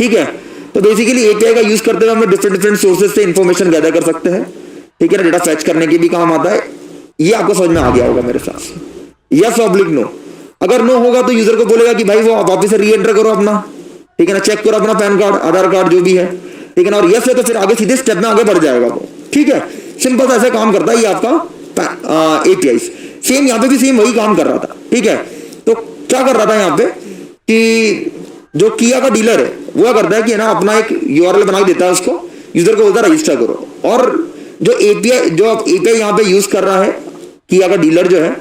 ठीक है। तो बेसिकली एपीआई का यूज करते हुए हम डिफरेंट सोर्सेज से इंफॉर्मेशन गैदर कर सकते हैं, ठीक है ना, डेटा फैच करने के भी काम आता है। ये आपको समझ में आ गया होगा मेरे साथ, यस ऑब्लिक नो। अगर नो होगा तो यूजर को बोलेगा कि भाई वो वापस से री एंटर करो अपना, ठीक है ना, चेक करो अपना पैन कार्ड, आधार कार्ड जो भी है, ठीक है ना, और यस है तो फिर आगे सीधे स्टेप में आगे बढ़ जाएगा वो, ठीक है। सिंपल सा ऐसे काम करता है ये आपका एपीआई। सेम यहाँ पे भी सेम वही काम कर रहा था, ठीक है। तो क्या कर रहा था यहाँ पे कि जो किया का डीलर है वो क्या करता है कि ना अपना एक यूआरएल बना के देता है उसको, यूजर को बोलता है रजिस्टर करो, और जो एपीआई यहाँ पे यूज कर रहा है किया का डीलर जो है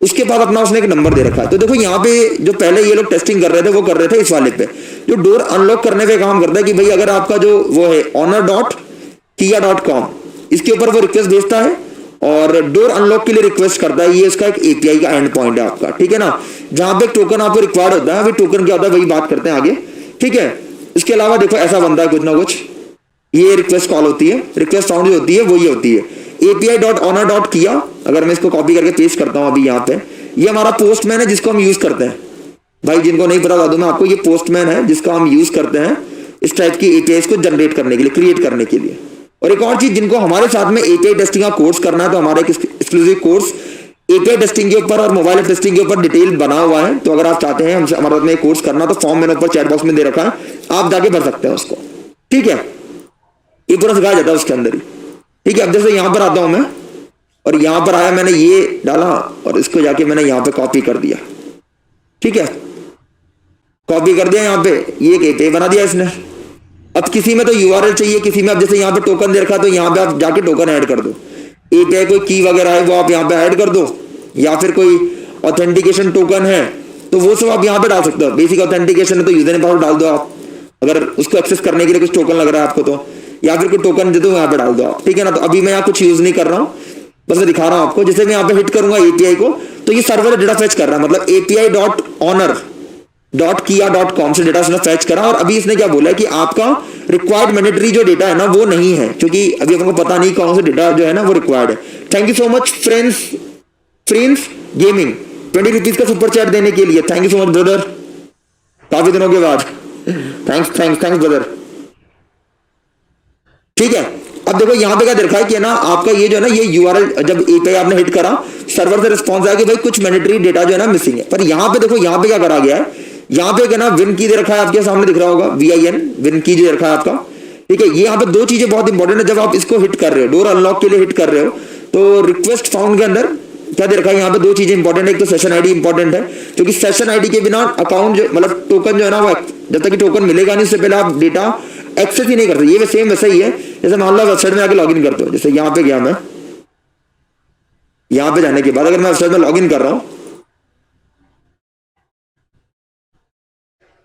उसके पास अपना उसने एक नंबर दे रखा है। तो देखो यहाँ पे जो पहले ये लोग टेस्टिंग कर रहे थे वो कर रहे थे इस वाले पे, जो डोर अनलॉक करने पे काम करता है कि भाई अगर आपका जो वो है honor.kia.com इसके ऊपर वो रिक्वेस्ट भेजता है और डोर अनलॉक के लिए रिक्वेस्ट करता है। ये इसका एक एपीआई का एंड पॉइंट है आपका, ठीक है ना, जहां पे टोकन आपको रिक्वायर्ड होता है। अभी टोकन क्या होता है वही बात करते हैं आगे, ठीक है। इसके अलावा देखो ऐसा बनता है कुछ ना कुछ, ये रिक्वेस्ट कॉल होती है, रिक्वेस्ट साउंड जो होती है वो ये होती है api.honor.kia। अगर मैं इसको कॉपी करके पेस्ट करता हूं अभी यहाँ पे, ये हमारा पोस्टमैन है जिसको हम यूज करते हैं। भाई जिनको नहीं पता बता दूं मैं आपको, ये पोस्टमैन है जिसका हम यूज करते हैं इस टाइप की एपीआई को जनरेट करने के लिए, क्रिएट करने के लिए। और एक और चीज, जिनको हमारे साथ में एपीआई टेस्टिंग का कोर्स करना है तो हमारा एक एक्सक्लूसिव कोर्स एपीआई टेस्टिंग के ऊपर और मोबाइल टेस्टिंग के ऊपर डिटेल बना हुआ है। तो अगर आप चाहते हैं हमसे हमारे साथ में कोर्स करना तो फॉर्म मैंने ऊपर चैट बॉक्स में दे रखा है, आप जाके भर सकते हैं उसको, ठीक है। ये पूरा सिखाया जाता है उसके अंदर ही, ठीक है। अब जैसे यहां पर आता हूं मैं और यहां पर आया, मैंने ये डाला और इसको जाके मैंने यहां पे कॉपी कर दिया, ठीक है, कॉपी कर दिया यहाँ पे, ये एक एपीआई बना दिया इसने। अब किसी में तो यूआरएल चाहिए, किसी में अब जैसे यहाँ पे टोकन दे रखा तो यहाँ पे आप जाके टोकन ऐड कर दो, एपीआई कोई की वगैरह है वो आप यहाँ पे ऐड कर दो, या फिर कोई ऑथेंटिकेशन टोकन है तो वो सब आप यहाँ पे डाल सकते हो। बेसिक ऑथेंटिकेशन है तो यूजर नेम पासवर्ड डाल दो आप, अगर उसको एक्सेस करने के लिए कुछ टोकन लग रहा है आपको तो, या फिर कोई टोकन दे दो यहाँ पे डाल दो आप, ठीक है ना। तो अभी मैं यहाँ कुछ यूज नहीं कर रहा हूँ, बस मैं दिखा रहा हूँ आपको। जैसे मैं यहाँ पे हिट करूंगा एपीआई को तो ये सर्वर डेटा फेच कर रहा है, मतलब api.honor.kia.com से डेटा उसने फेच करा। और अभी इसने क्या बोला है कि आपका रिक्वायर्ड मैंडेटरी जो डेटा है ना वो नहीं है, क्योंकि अभी आपको पता नहीं कौन सा डेटा जो है ना वो रिक्वायर्ड है। Thank you so much friends gaming 20 rupees का सुपर चैट देने के लिए, thank you so much brother, काफी दिनों के बाद, थैंक्स ब्रदर, ठीक है। अब देखो यहाँ पे क्या देखा है कि ना आपका ये जो है ना ये यूआरएल जब एपीआई आपने हिट करा सर्वर से रिस्पांस आया कि भाई कुछ मैंडेटरी डेटा जो है ना मिसिंग है। पर यहाँ पे देखो यहाँ पे क्या करा गया है, यहाँ पे क्या ना विन की दे रखा है, आपके सामने दिख रहा होगा VIN विन की जो रखा है आपका, ठीक है। ये यहाँ पे दो चीजें बहुत इंपॉर्टेंट है जब आप इसको हिट कर रहे हो, डोर अनलॉक के लिए हिट कर रहे हो तो रिक्वेस्ट फाउंड के अंदर क्या दे रखा है, यहाँ पे दो चीजें इंपॉर्टेंट है। एक तो सेशन आईडी इंपॉर्टेंट है, क्योंकि सेशन आईडी के बिना अकाउंट जो मतलब टोकन जो है ना वो जब तक कि टोकन मिलेगा नहीं उससे पहले आप डेटा एक्सेस ही नहीं करते। ये सेम वैसा ही है जैसे मान लो वेबसाइट में आके लॉगिन करते हो, जैसे यहाँ पे गया मैं, यहाँ पे जाने के बाद अगर मैं वेबसाइट में लॉगिन कर रहा हूं,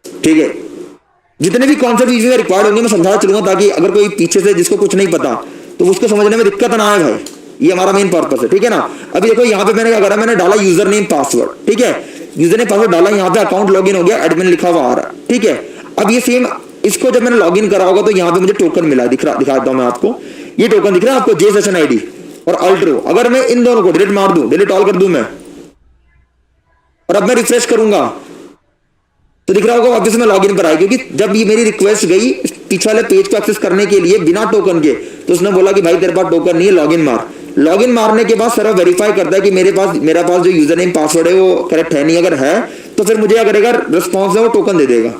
ठीक है, जितने भी कॉन्सेप्ट इसमें रिक्वायर्ड होंगे मैं समझा चलूंगा ताकि अगर कोई पीछे से जिसको कुछ नहीं पता तो उसको समझने में दिक्कत ना आए भाई, ये हमारा मेन पर्पस है, ठीक है ना। अभी देखो यहाँ पे मैंने क्या करा, मैंने डाला यूजर नेम पासवर्ड, ठीक है, यूजर नेम पासवर्ड डाला, यहाँ पे अकाउंट लॉगिन हो गया, एडमिन लिखा हुआ आ रहा है, ठीक है। अब ये सेम इसको जब मैंने लॉगिन करा होगा तो यहाँ पे मुझे टोकन मिला, दिखाता हूं मैं आपको, ये टोकन दिख रहा है आपको, जे सेशन आईडी और अल्ट्रो। अगर मैं इन दोनों को डिलीट मार दूं, डिलीट ऑल कर दूं मैं, और अब मैं रिफ्रेश करूंगा तो दिख रहा होगा वापस मैं लॉगिन पर आया, क्योंकि जब ये मेरी रिक्वेस्ट गई पीछे वाले पेज को एक्सेस करने के लिए बिना टोकन के तो उसने बोला कि भाई तेरे पास टोकन नहीं है, लॉगिन मार। लॉगिन मारने के बाद सर्वर वेरीफाई करता है कि मेरा पास जो यूजर नेम पासवर्ड है वो करेक्ट है नहीं, अगर है तो फिर मुझे क्या करेगा, रिस्पॉन्स है वो टोकन दे देगा।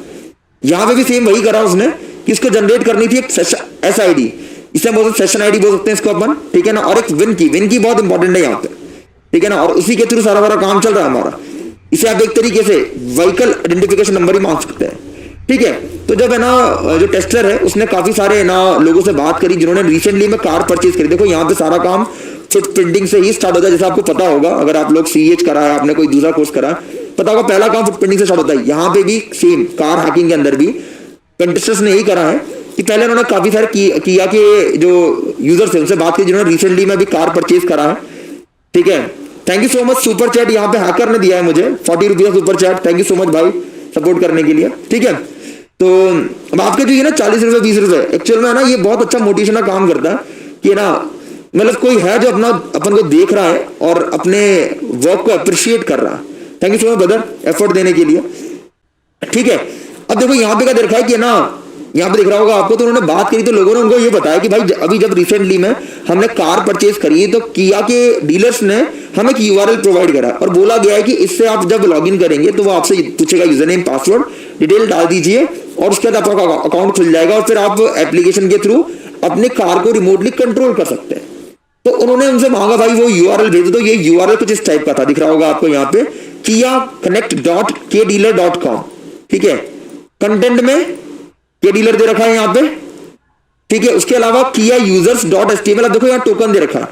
यहां पे भी सेम वही करा उसने कि इसको जनरेट करनी थी एक SID, इसे बोल सेशन आईडी बोल सकते हैं इसको अपन, ठीक है ना, और एक विन की बहुत इंपॉर्टेंट है यहाँ पे, ठीक है ना, और उसी के थ्रू सारा काम चल रहा है हमारा। इसे आप एक तरीके से व्हीकल आइडेंटिफिकेशन नंबर ही मान सकते हैं, ठीक है। तो जब है ना जो टेस्टर है उसने काफी सारे ना लोगों से बात करी जिन्होंने रिसेंटली में कार परचेज करी। देखो यहाँ पे सारा काम फुटप्रिंटिंग से ही स्टार्ट होता है, जैसे आपको पता होगा अगर आप लोग CH करा है, आपने कोई दूसरा कोर्स करा है, पता होगा पहला काम फुटप्रिंटिंग से स्टार्ट होता है। यहाँ पे भी सेम कार हैकिंग के अंदर भी पेंटेस्टर्स ने यही करा है कि पहले उन्होंने काफी सारे किया के जो यूजर्स हैं उनसे बात की जिन्होंने रिसेंटली में भी कार परचेज करा है, ठीक है। Thank you so much super chat, यहाँ पे हैकर ने दिया है मुझे 40 rupees super chat, thank you so much भाई सपोर्ट करने के लिए, ठीक है। तो अब आपके जो ये ना 40 रुपए 20 रुपए एक्चुअल में ना ये बहुत अच्छा मोटिवेशन का काम करता है कि ना मतलब कोई है जो अपन को देख रहा है और अपने वर्क को अप्रिशिएट कर रहा है। Thank you so much brother effort देने के लिए, ठीक है। अब देखो यहाँ पे क्या दे रखा है कि ना यहाँ पे दिख रहा होगा आपको। तो उन्होंने बात करी तो लोगों ने उनको ये बताया कि भाई अभी जब रिसेंटली में हमने कार परचेज करी तो किया के डीलर्स ने हमें एक यूआरएल प्रोवाइड करा और बोला गया है कि इससे आप जब लॉगिन करेंगे तो वो आपसे पूछेगा यूजर नेम पासवर्ड डिटेल डाल दीजिए और उसके बाद आपका अकाउंट खुल जाएगा और फिर आप एप्लीकेशन के थ्रू अपने कार को रिमोटली कंट्रोल कर सकते हैं। तो उन्होंने उनसे मांगा भाई वो यूआरएल भेज दो। ये यूआरएल कुछ इस टाइप का था, दिख रहा होगा आपको यहाँ पे kiaconnect.kdealer.com। ठीक है, कंटेंट में के डीलर दे रखा है यहाँ पे। ठीक है, उसके अलावा किया users.html। अब देखो यहाँ टोकन दे रखा है,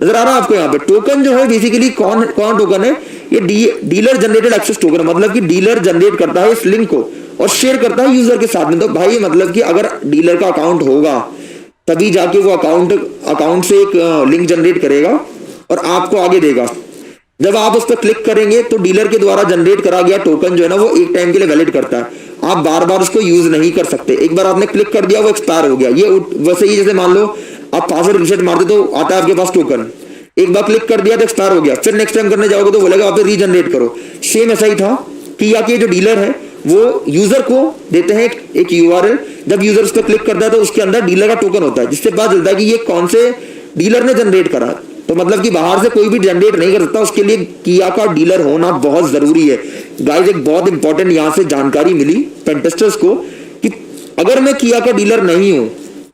नजर आ रहा है आपको यहाँ पे। टोकन जो है बेसिकली कौन टोकन है, ये डीलर जनरेटेड एक्सेस टोकन, मतलब कि डीलर जनरेट करता है इस लिंक को और शेयर करता है यूजर के साथ में। तो भाई मतलब कि अगर डीलर का अकाउंट होगा तभी जाके वो अकाउंट से एक लिंक जनरेट करेगा और आपको आगे देगा। जब आप उस पर क्लिक करेंगे तो डीलर के द्वारा जनरेट करा गया टोकन जो है ना वो एक टाइम के लिए वैलिड करता है, आप बार बार उसको यूज नहीं कर सकते। एक बार आपने क्लिक कर दिया वो एक्सपायर हो गया। ये वैसे ही जैसे मान लो आप पासवर्ड रीसेट मारते तो आता है आपके पास टोकन, एक बार क्लिक कर दिया तो एक्सपायर हो गया, फिर नेक्स्ट टाइम करने जाओगे तो बोलेगा आप रीजनरेट करो। सेम ऐसा ही था कि या कि जो डीलर है वो यूजर को देते हैं एक यूआरएल। जब यूजर उस पर क्लिक करता है तो उसके अंदर डीलर का टोकन होता है जिससे पता चलता है कि ये कौन से डीलर ने जनरेट करा। तो मतलब कि बाहर से कोई भी जनरेट नहीं कर सकता, उसके लिए किया का डीलर होना बहुत जरूरी है। गाइस एक बहुत इंपॉर्टेंट यहां से जानकारी मिली पेंटेस्टर्स को कि अगर मैं किया का डीलर नहीं हूं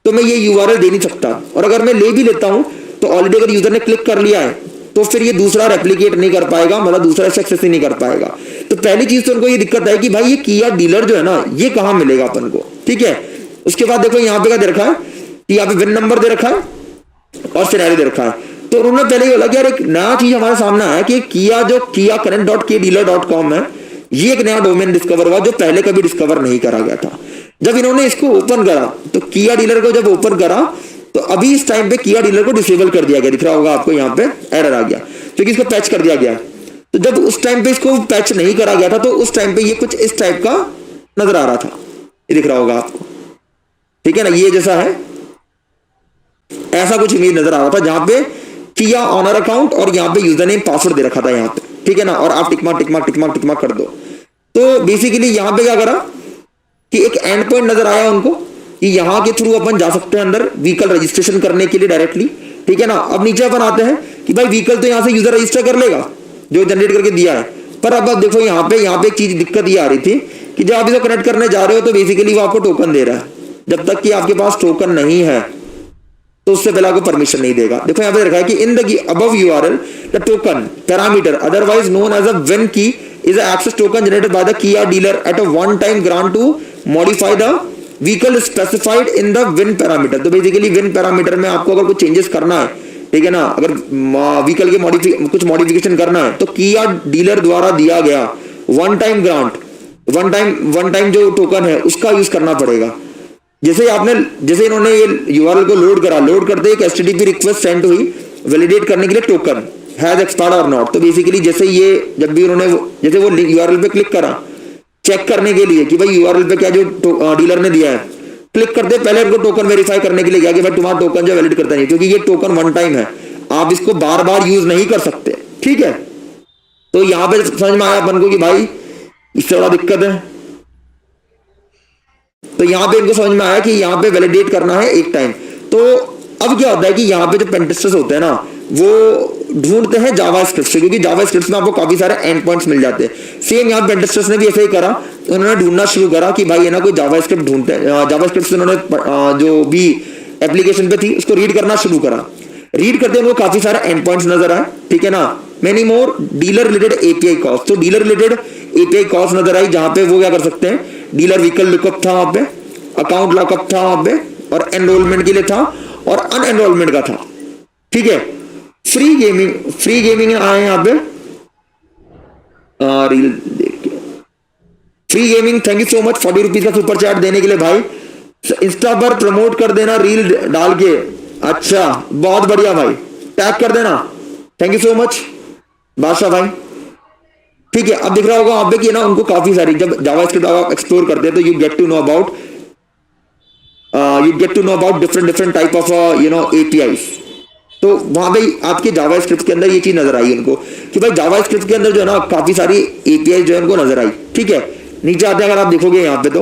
तो मैं ये यूआरएल दे नहीं सकता, और अगर मैं ले भी लेता हूं तो ऑलरेडी अगर यूजर ने क्लिक कर लिया है तो फिर ये दूसरा रेप्लिकेट नहीं कर पाएगा, मतलब दूसरा एक्सेस ही नहीं कर पाएगा। तो पहली चीज तो उनको ये दिक्कत है कि भाई ये किया डीलर जो है ना ये कहां मिलेगा अपन को। ठीक है, उसके बाद देखो यहाँ पे क्या दे रखा है कि यहाँ पे विन नंबर दे रखा है और सिनेरियो दे रखा है। तो उन्होंने पहले ही बोला कि यार एक नया चीज हमारे सामने आया कि किया जो kiaconnect.kdealer.com है ये एक नया डोमेन डिस्कवर हुआ जो पहले कभी डिस्कवर नहीं करा गया था। जब इन्होंने इसको ओपन करा तो किया डीलर को जब ओपन करा तो अभी इस टाइम पे किया डीलर को डिसेबल कर दिया गया, दिख रहा होगा आपको यहाँ पे एरर आ गया क्योंकि इसको पैच कर दिया गया। तो जब उस टाइम पे इसको पैच नहीं करा गया था तो उस टाइम पे ये कुछ इस टाइप का नजर आ रहा था, ये दिख रहा होगा आपको। ठीक है ना, ये जैसा है ऐसा कुछ इमेज नजर आ रहा था जहां पे किया ऑनर अकाउंट और यहाँ पे यूजर नेम पासवर्ड दे रखा था यहाँ पे। ठीक है ना, और आप टिकमार्क टिकमार्क टिकमार्क टिकमार्क कर दो। तो बेसिकली यहाँ पे क्या करा कि एक एंड पॉइंट नजर आया उनको कि यहाँ के थ्रू अपन जा सकते हैं अंदर व्हीकल रजिस्ट्रेशन करने के लिए डायरेक्टली। ठीक है ना, अब नीचे अपन आते हैं कि भाई व्हीकल तो यहाँ से यूजर रजिस्टर कर लेगा जो जनरेट करके दिया है, पर अब आप देखो यहाँ पे एक चीज दिक्कत ये आ रही थी कि जब आप इसको कनेक्ट करने जा रहे हो तो बेसिकली वो आपको टोकन दे रहा है। जब तक कि आपके पास टोकन नहीं है तो उससे पहले आपको परमिशन नहीं देगा। देखो यहाँ पे रखा है कि in the above URL the token parameter otherwise known as a VIN key is a access token generated by the Kia dealer at a one time grant to modify the vehicle specified in the VIN parameter. तो basically VIN parameter में आपको अगर कुछ changes करना है, ठीक है ना, अगर व्हीकल के कुछ मॉडिफिकेशन करना है तो किया डीलर द्वारा दिया गया one time grant one time जो टोकन है उसका यूज करना पड़ेगा। जैसे इन्होंने ये यूआरएल को लोड करते एक एचटीटीपी रिक्वेस्ट सेंड हुई वैलिडेट करने के लिए टोकन हैज एक्सपायर्ड और नॉट। तो बेसिकली जैसे ये जब भी उन्होंने जैसे वो यूआरएल पे क्लिक करा चेक करने के लिए कि भाई यूआरएल पे क्या जो डीलर ने दिया है, क्लिक करते पहले उनको टोकन वेरीफाई करने के लिए गया कि भाई तुम्हारा टोकन जो वैलिड करता नहीं, क्योंकि ये टोकन वन टाइम है, आप इसको बार बार यूज नहीं कर सकते। ठीक है, तो यहां पे समझ में आया अपन को कि भाई इससे बड़ा दिक्कत है। तो यहां पे इनको समझ में आया कि यहां पे वैलिडेट करना है एक टाइम। तो अब क्या होता है कि यहां पे जो पेंटेस्टर्स होते हैं ना वो ढूंढते हैं जावास्क्रिप्ट से, क्योंकि जावास्क्रिप्ट में आपको काफी सारे एंड पॉइंट्स मिल जाते हैं। सेम यहां पेंटेस्टर्स ने भी ऐसा ही करा, उन्होंने ढूंढना शुरू करा कि भाई है ना कोई जावास्क्रिप्ट ढूंढते हैं। जावास्क्रिप्ट से उन्होंने जो भी एप्लीकेशन पे थी उसको रीड करना शुरू करा। रीड करते उनको काफी सारे एंड पॉइंट्स नजर आए। ठीक है ना, many more dealer related API calls. तो डीलर रिलेटेड एपीआई कॉल्स नजर आई जहां पे वो क्या कर सकते हैं, डीलर व्हीकल लुकअप था वहां पे, अकाउंट लॉकअप था वहां पे, और एनरोलमेंट के लिए था और अनएनरोलमेंट का था। ठीक है, फ्री गेमिंग आए यहाँ पे रील देख के। Free gaming, thank you so much 40 rupees का सुपर चैट देने के लिए भाई। इंस्टा पर प्रमोट कर देना रील डाल के, अच्छा बहुत बढ़िया भाई, टैग कर देना, थैंक यू सो मच बादशाह भाई। ठीक है, अब दिख रहा होगा वहां पे कि ना उनको काफी सारी जब जावास्क्रिप्ट आप एक्सप्लोर करते हैं तो you get to know about different type of APIs. तो वहां पे आपके जावास्क्रिप्ट के अंदर ये चीज नजर आई उनको कि भाई जावास्क्रिप्ट के अंदर जो है ना काफी सारी एपीआई जो है उनको नजर आई। ठीक है, नीचे आते अगर आप देखोगे यहाँ पे तो